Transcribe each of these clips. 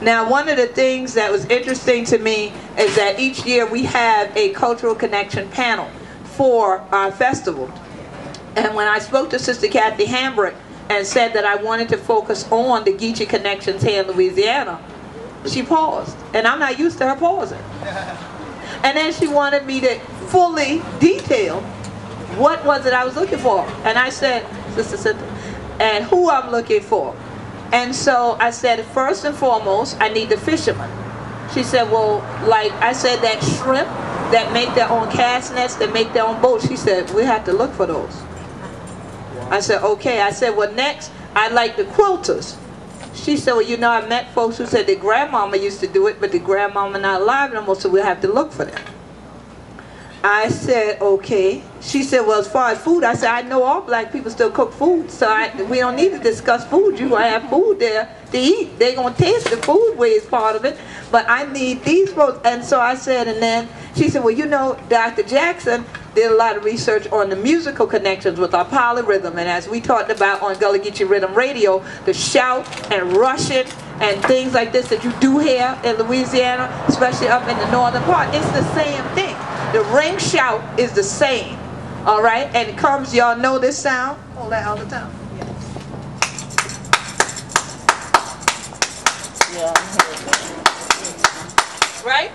Now, one of the things that was interesting to me is that each year we have a cultural connection panel for our festival. And when I spoke to Sister Kathy Hambrick and said that I wanted to focus on the Geechee connections here in Louisiana, she paused. And I'm not used to her pausing. And then she wanted me to fully detail what was it I was looking for. And I said, Sister Cynthia, and who I'm looking for. And so I said, first and foremost, I need the fishermen. She said, well, like I said, that shrimp that make their own cast nets, that make their own boats. She said, we have to look for those. I said, okay. I said, well, next, I'd like the quilters. She said, well, you know, I met folks who said their grandmama used to do it, but the grandmama not alive no more, so we'll have to look for them. I said, okay. She said, well, as far as food, I said, I know all black people still cook food, so we don't need to discuss food. You're going to have food there to eat. They're going to taste the food way is part of it, but I need these folks. And so I said, and then she said, well, you know, Dr. Jackson did a lot of research on the musical connections with our polyrhythm, and as we talked about on Gullah Geechee Rhythm Radio, the shout and rushing and things like this that you do here in Louisiana, especially up in the northern part, it's the same thing. The ring shout is the same, all right? And it comes, y'all know this sound? Hold that all the time. Yeah. Right?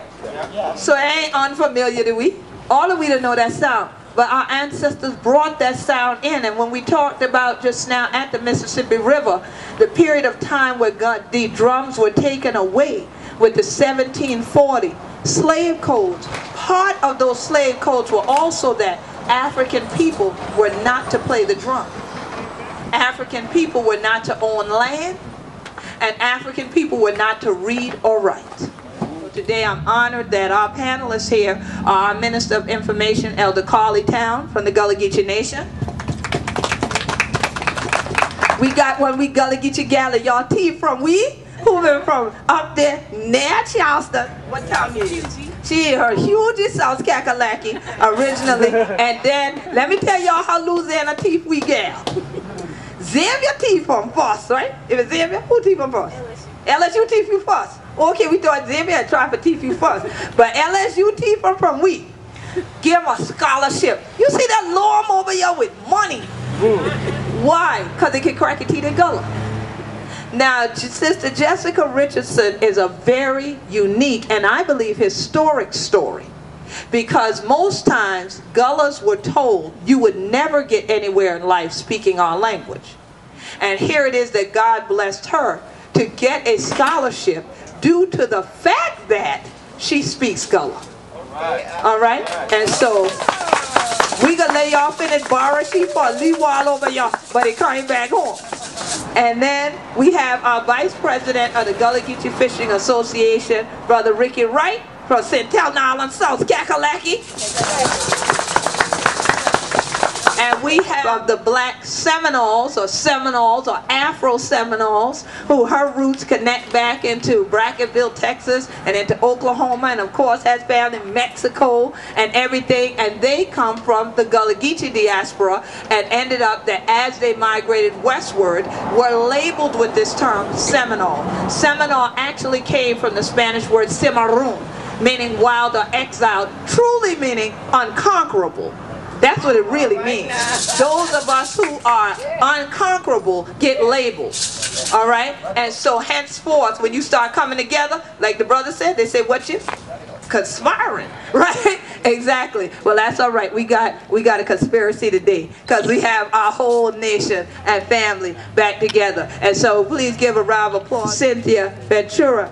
Yeah. So it ain't unfamiliar to we. All of we don't know that sound. But our ancestors brought that sound in. And when we talked about just now at the Mississippi River, the period of time where the drums were taken away with the 1740 slave codes, part of those slave codes were also that African people were not to play the drum. African people were not to own land, and African people were not to read or write. So today I'm honored that our panelists here are our Minister of Information, Elder Carly Town from the Gullah Geechee Nation. We got one we Gullah Geechee gather y'all tea from who been from up there near Charleston. What town is she? She her huge South Kakalaki originally. And then let me tell y'all how Louisiana teeth we gal. Zambia teeth from first, right? If it's Zambia, who teeth from first? LSU teeth you first. Okay, we thought Zambia had tried for teeth you first. But LSU teeth from we. Give them a scholarship. You see that law over here with money. Why? Because they can crack a teeth in Gullah. Now, Sister Jessica Richardson is a very unique and I believe historic story, because most times Gullahs were told you would never get anywhere in life speaking our language. And here it is that God blessed her to get a scholarship due to the fact that she speaks Gullah. All right? And so we gonna lay off in it, borrow she for a little while over y'all, but it came back home. And then we have our Vice President of the Gullah Geechee Fishing Association, Brother Ricky Wright from St. Island, South Kakalaki. And we have the Black Seminoles or Afro-Seminoles, who her roots connect back into Brackettville, Texas, and into Oklahoma, and of course has family in Mexico and everything. And they come from the Gullah Geechee diaspora and ended up that as they migrated westward were labeled with this term Seminole. Seminole actually came from the Spanish word cimarron, meaning wild or exiled, truly meaning unconquerable. That's what it really means. Those of us who are unconquerable get labeled. All right? And so henceforth, when you start coming together, like the brother said, they say, what you? Conspiring. Right? Exactly. Well, that's all right. We got a conspiracy today, because we have our whole nation and family back together. And so please give a round of applause. Cynthia Ventura.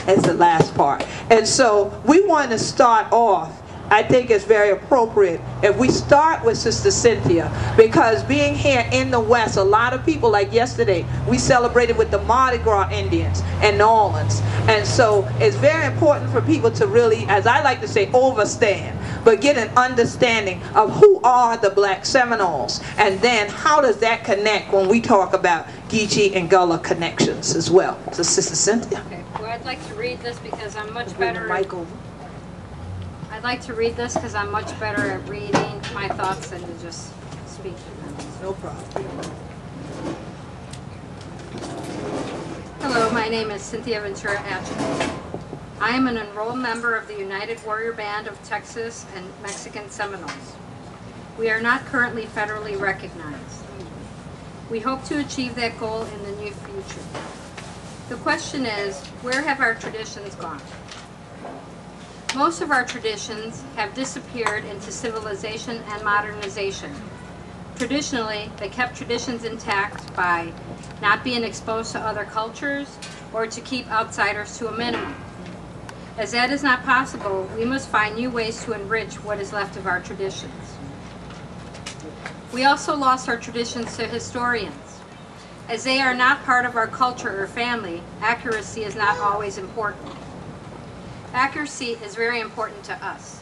Is the last part. And so we want to start off, I think it's very appropriate if we start with Sister Cynthia, because being here in the West, a lot of people, like yesterday, we celebrated with the Mardi Gras Indians in New Orleans. And so it's very important for people to really, as I like to say, overstand, but get an understanding of who are the Black Seminoles, and then how does that connect when we talk about Geechee and Gullah connections as well. So Sister Cynthia. Okay. Well, I'd like to read this because I'm much better. I'd like to read this because I'm much better at reading my thoughts than to just speak them. No problem. my name is Cynthia Ventura Atchison. I am an enrolled member of the United Warrior Band of Texas and Mexican Seminoles. We are not currently federally recognized. We hope to achieve that goal in the near future. The question is, where have our traditions gone? Most of our traditions have disappeared into civilization and modernization. Traditionally, they kept traditions intact by not being exposed to other cultures or to keep outsiders to a minimum. As that is not possible, we must find new ways to enrich what is left of our traditions. We also lost our traditions to historians. As they are not part of our culture or family, accuracy is not always important. Accuracy is very important to us.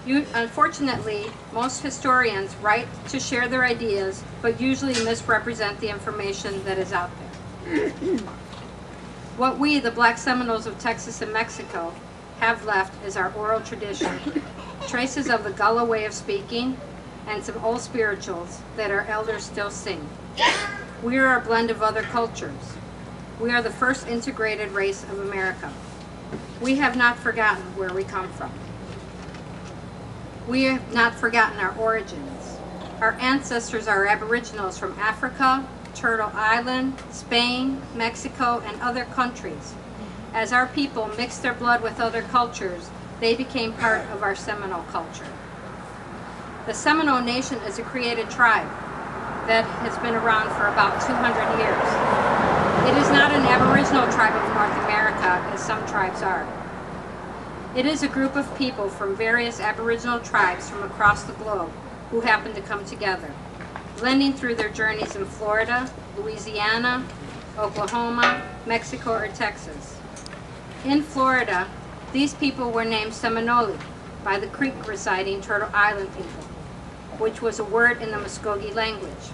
Unfortunately, most historians write to share their ideas, but usually misrepresent the information that is out there. What we, the Black Seminoles of Texas and Mexico, have left is our oral tradition, traces of the Gullah way of speaking, and some old spirituals that our elders still sing. We are a blend of other cultures. We are the first integrated race of America. We have not forgotten where we come from. We have not forgotten our origins. Our ancestors are Aboriginals from Africa, Turtle Island, Spain, Mexico, and other countries. As our people mixed their blood with other cultures, they became part of our Seminole culture. The Seminole Nation is a created tribe that has been around for about 200 years. It is not an Aboriginal tribe of North America, as some tribes are. It is a group of people from various Aboriginal tribes from across the globe who happen to come together, blending through their journeys in Florida, Louisiana, Oklahoma, Mexico, or Texas. In Florida, these people were named Seminole by the Creek-residing Turtle Island people, which was a word in the Muskogee language.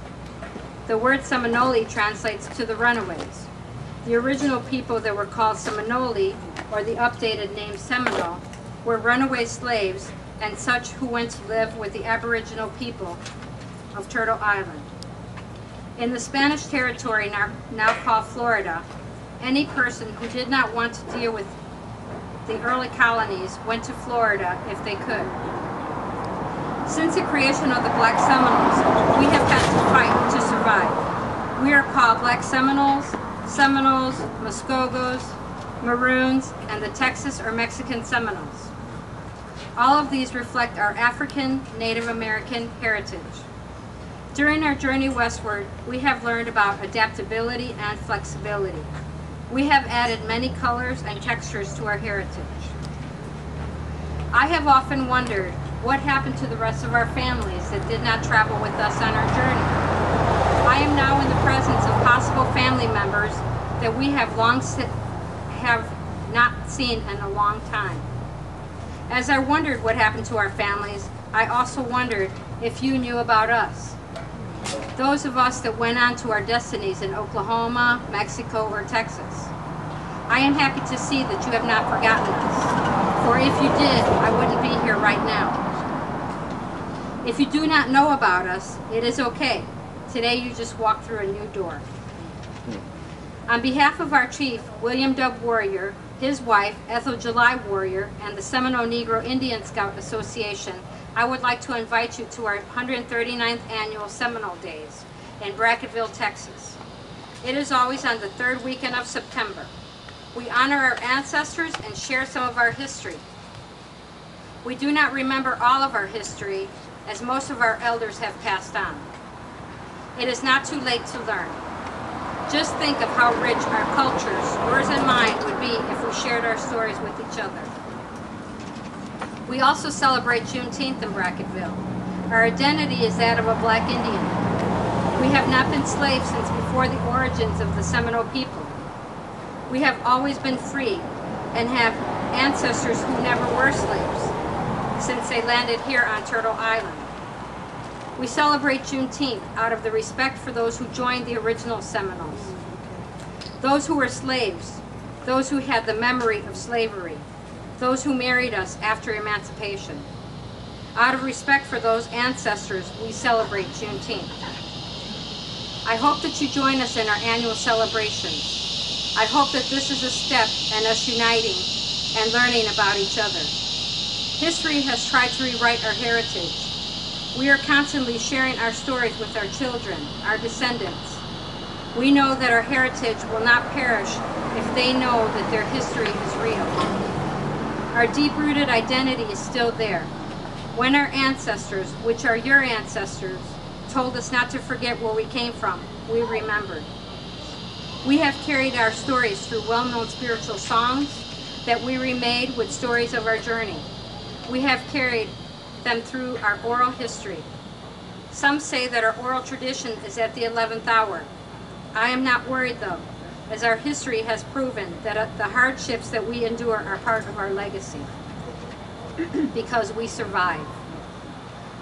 The word Seminole translates to the runaways. The original people that were called Seminole, or the updated name Seminole, were runaway slaves and such who went to live with the Aboriginal people of Turtle Island. In the Spanish territory now called Florida, any person who did not want to deal with the early colonies went to Florida if they could. Since the creation of the Black Seminoles, we have had to fight to survive. We are called Black Seminoles, Seminoles, Muskogos, Maroons, and the Texas or Mexican Seminoles. All of these reflect our African, Native American heritage. During our journey westward, we have learned about adaptability and flexibility. We have added many colors and textures to our heritage. I have often wondered what happened to the rest of our families that did not travel with us on our journey. I am now in the presence of possible family members that we have not seen in a long time. As I wondered what happened to our families, I also wondered if you knew about us. Those of us that went on to our destinies in Oklahoma, Mexico, or Texas. I am happy to see that you have not forgotten us, for if you did, I wouldn't be here right now. If you do not know about us, it is okay. Today you just walked through a new door. On behalf of our chief, William W. Warrior, his wife, Ethel July Warrior, and the Seminole Negro Indian Scout Association, I would like to invite you to our 139th annual Seminole Days in Brackettville, Texas. It is always on the third weekend of September. We honor our ancestors and share some of our history. We do not remember all of our history, as most of our elders have passed on. It is not too late to learn. Just think of how rich our cultures, yours and mine, would be if we shared our stories with each other. We also celebrate Juneteenth in Brackettville. Our identity is that of a Black Indian. We have not been slaves since before the origins of the Seminole people. We have always been free and have ancestors who never were slaves since they landed here on Turtle Island. We celebrate Juneteenth out of the respect for those who joined the original Seminoles, those who were slaves, those who had the memory of slavery, those who married us after emancipation. Out of respect for those ancestors, we celebrate Juneteenth. I hope that you join us in our annual celebrations. I hope that this is a step in us uniting and learning about each other. History has tried to rewrite our heritage. We are constantly sharing our stories with our children, our descendants. We know that our heritage will not perish if they know that their history is real. Our deep-rooted identity is still there. When our ancestors, which are your ancestors, told us not to forget where we came from, we remembered. We have carried our stories through well-known spiritual songs that we remade with stories of our journey. We have carried them through our oral history. Some say that our oral tradition is at the 11th hour. I am not worried though, as our history has proven that the hardships that we endure are part of our legacy, because we survived.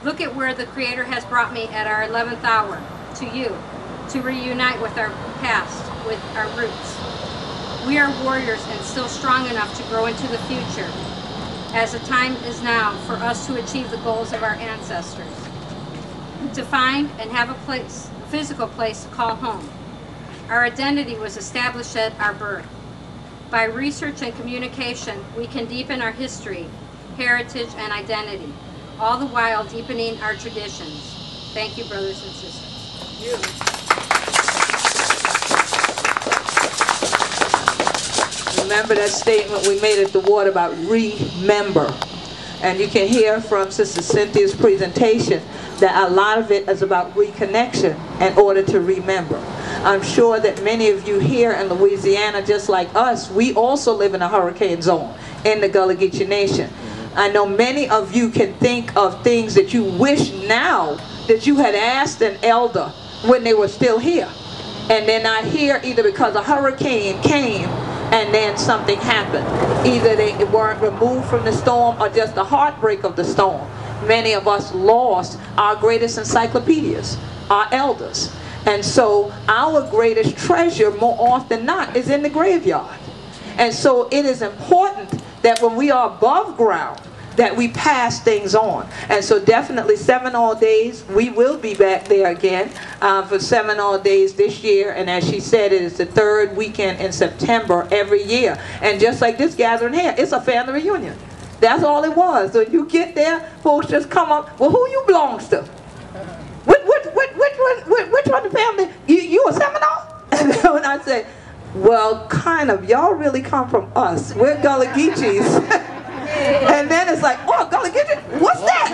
Look at where the Creator has brought me at our 11th hour, to you, to reunite with our past, with our roots. We are warriors and still strong enough to grow into the future, as the time is now for us to achieve the goals of our ancestors, to find and have a place, a physical place to call home. Our identity was established at our birth. By research and communication, we can deepen our history, heritage, and identity, all the while deepening our traditions. Thank you, brothers and sisters. Remember that statement we made at the ward about remember. And you can hear from Sister Cynthia's presentation that a lot of it is about reconnection in order to remember. I'm sure that many of you here in Louisiana, just like us, we also live in a hurricane zone in the Gullah Geechee Nation. I know many of you can think of things that you wish now that you had asked an elder when they were still here. And they're not here either because a hurricane came and then something happened. Either they weren't removed from the storm or just the heartbreak of the storm. Many of us lost our greatest encyclopedias, our elders. And so our greatest treasure more often than not is in the graveyard. And so it is important that when we are above ground, that we pass things on. And so definitely Seminole Days, we will be back there again for Seminole Days this year. And as she said, it is the third weekend in September every year. And just like this gathering here, it's a family reunion. That's all it was. So you get there, folks just come up, well, who you belongs to? Which one the family? You a Seminole? And then when I say, well, kind of, y'all really come from us. We're Gullah Geechees. And then it's like, oh, Gullah Geechee, what's that?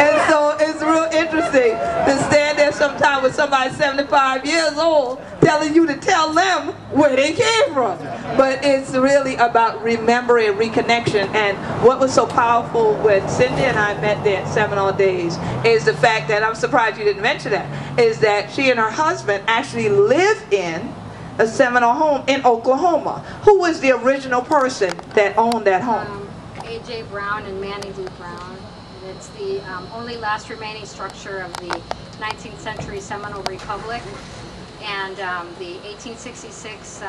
And so it's real interesting to stand there sometime with somebody 75 years old telling you to tell them where they came from. But it's really about remembering and reconnection. And what was so powerful when Cindy and I met there at Seminole Days is the fact that, I'm surprised you didn't mention that, is that she and her husband actually live in a Seminole home in Oklahoma. Who was the original person that owned that home? A.J. Brown and Manny Lou Brown. It's the only last remaining structure of the 19th century Seminole Republic, and the 1866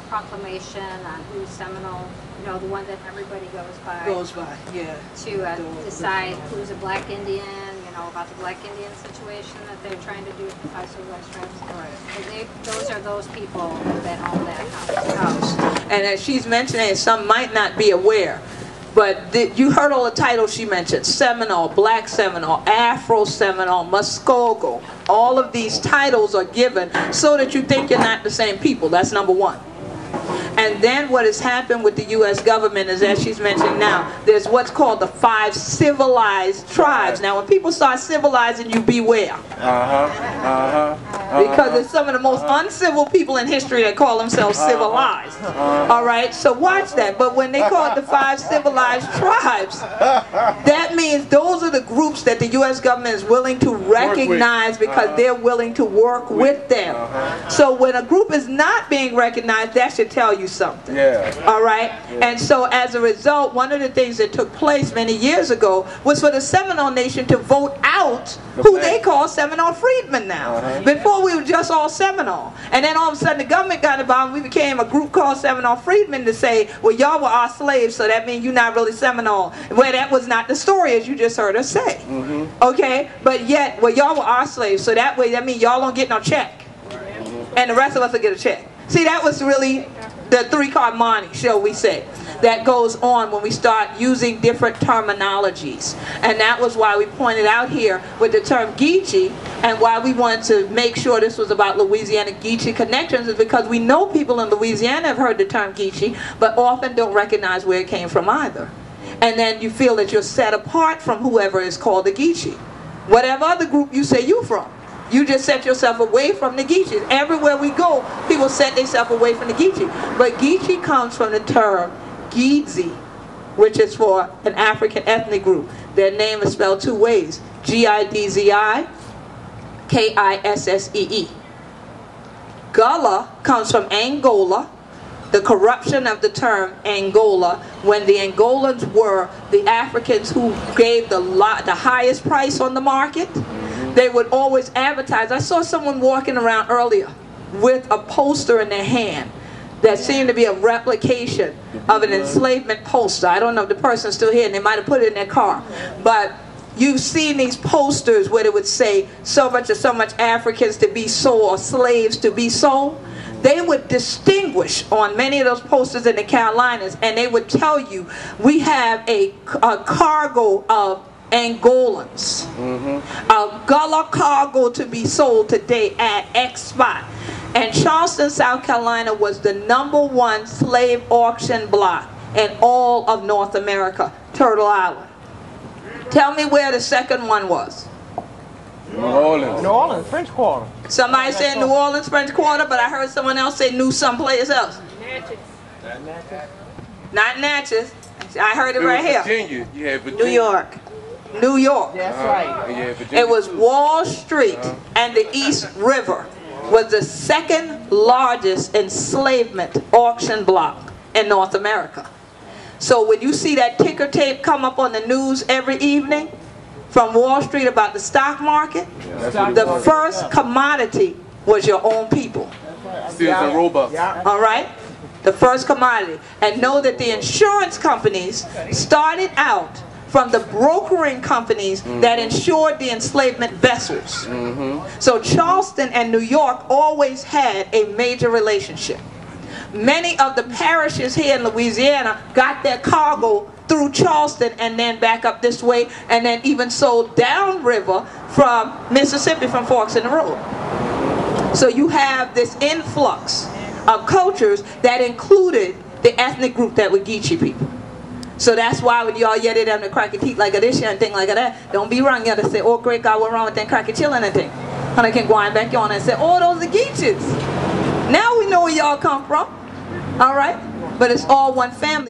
proclamation on who's Seminole, you know, the one that everybody goes by. Yeah. To decide who's a black Indian, you know, about the black Indian situation that they're trying to do with the 5 civilized tribes. Right. Those are those people that own that house. And as she's mentioning, some might not be aware, but you heard all the titles she mentioned: Seminole, Black Seminole, Afro Seminole, Muskogee. All of these titles are given so that you think you're not the same people. That's number one. And then what has happened with the U.S. government is, as she's mentioning now, there's what's called the 5 civilized tribes. Now, when people start civilizing, you beware. Because there's some of the most uncivil people in history that call themselves civilized. All right? So watch that. But when they call it the 5 civilized tribes, that means those are the groups that the U.S. government is willing to recognize because they're willing to work with them. So when a group is not being recognized, that should tell you something. All right? And so as a result, one of the things that took place many years ago was for the Seminole Nation to vote out who they call Seminole freedmen now. Before we were just all Seminole. And then all of a sudden the government got involved and we became a group called Seminole freedmen to say, well, y'all were our slaves, so that means you're not really Seminole. Well, that was not the story, as you just heard us say. Okay? But yet, well, y'all were our slaves, so that way, that means y'all don't get no check. And the rest of us will get a check. See, that was really the three-card money, shall we say, that goes on when we start using different terminologies. And that was why we pointed out here with the term Geechee, and why we wanted to make sure this was about Louisiana Geechee connections, is because we know people in Louisiana have heard the term Geechee, but often don't recognize where it came from either. And then you feel that you're set apart from whoever is called the Geechee. Whatever other group you say you from, you just set yourself away from the Geechees. Everywhere we go, people set themselves away from the Geechee. But Geechee comes from the term Geechee, which is for an African ethnic group. Their name is spelled two ways: Gidzii, Kissee. Gullah comes from Angola, the corruption of the term Angola, when the Angolans were the Africans who gave the highest price on the market. They would always advertise. I saw someone walking around earlier with a poster in their hand that seemed to be a replication of an enslavement poster. I don't know if the person's still here, and they might have put it in their car. But you've seen these posters where it would say so much or so much Africans to be sold, or slaves to be sold. They would distinguish on many of those posters in the Carolinas, and they would tell you, we have a cargo of Angolans, a Gullah cargo to be sold today at X spot. And Charleston, South Carolina was the #1 slave auction block in all of North America, Turtle Island. Tell me where the second one was. New Orleans. New Orleans, French Quarter. Somebody said New Orleans, French Quarter, but I heard someone else say New someplace else. Natchez. Not Natchez. I heard it right here. Virginia. You had Virginia. New York. New York. That's right. It was Wall Street and the East River was the second largest enslavement auction block in North America. So when you see that ticker tape come up on the news every evening from Wall Street about the stock market, the first commodity was your own people. Sears and Roebuck. All right? The first commodity. And know that the insurance companies started out from the brokering companies that insured the enslavement vessels. So Charleston and New York always had a major relationship. Many of the parishes here in Louisiana got their cargo through Charleston and then back up this way, and then even sold downriver from Mississippi, from Forks in the Road. So you have this influx of cultures that included the ethnic group that were Geechee people. So that's why when y'all yet them to crack your teeth like this and thing like that, don't be wrong. You to say, oh great God, what wrong with them crack your chillin' and thing. And I can go on back on and say, oh, those are Geechees. Now we know where y'all come from. All right? But it's all one family.